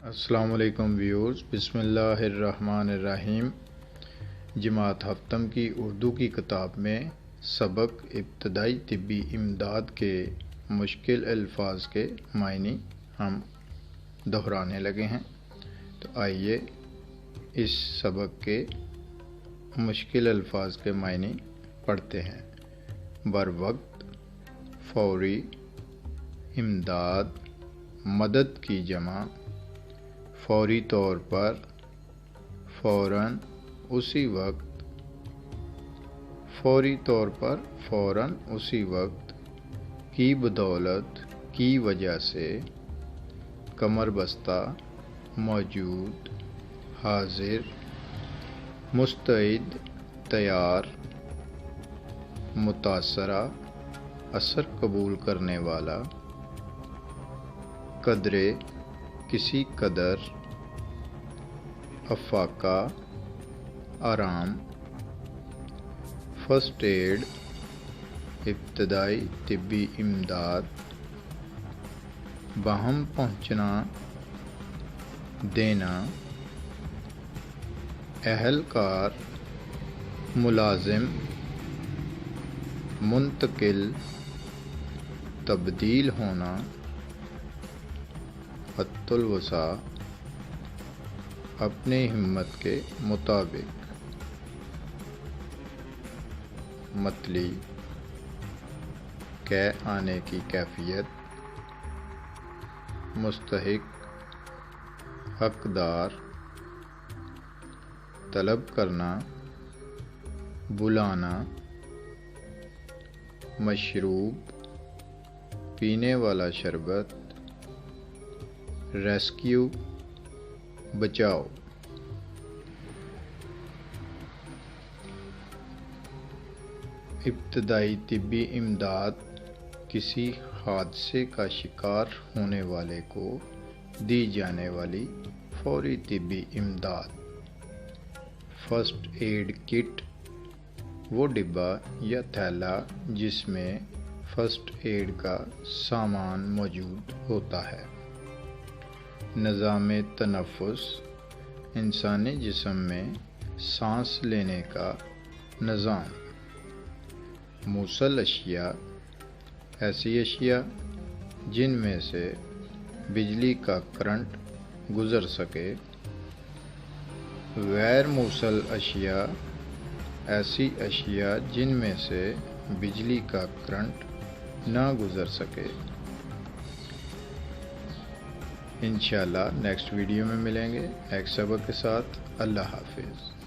السلام علیکم ویورز، بسم اللہ الرحمن الرحیم۔ جماعت ہفتم کی اردو کی کتاب میں سبق ابتدائی طبی امداد کے مشکل الفاظ کے معنی ہم دہرانے لگے ہیں، تو آئیے اس سبق کے مشکل الفاظ کے معنی پڑھتے ہیں۔ بروقت، فوری، امداد، مدد کی جمع، فوری طور پر، فوراً، اسی وقت، فوری طور پر، فوراً، اسی وقت، کی بدولت، کی وجہ سے، کمر بستہ، موجود، حاضر، مستعد، تیار، متاثرہ، اثر قبول کرنے والا، قدرے، کسی قدر، افاقہ، آرام، فرسٹ ایڈ، ابتدائی طبی امداد، باہم پہنچنا، دینا، اہلکار، ملازم، منتقل، تبدیل ہونا، حد الوسع، اپنی ہمت کے مطابق، مطلی، کہہ آنے کی کیفیت، مستحق، حقدار، طلب کرنا، بلانا، مشروب، پینے والا شربت، ریسکیو، بچاؤ۔ ابتدائی طبی امداد کسی حادثے کا شکار ہونے والے کو دی جانے والی فوری طبی امداد۔ فرسٹ ایڈ کٹ، وہ ڈبہ یا تھیلا جس میں فرسٹ ایڈ کا سامان موجود ہوتا ہے۔ نظام تنفس، انسانی جسم میں سانس لینے کا نظام۔ موصل اشیاء، ایسی اشیاء جن میں سے بجلی کا کرنٹ گزر سکے۔ غیر موصل اشیاء، ایسی اشیاء جن میں سے بجلی کا کرنٹ نہ گزر سکے۔ انشاءاللہ نیکسٹ ویڈیو میں ملیں گے ایک سبق کے ساتھ۔ اللہ حافظ۔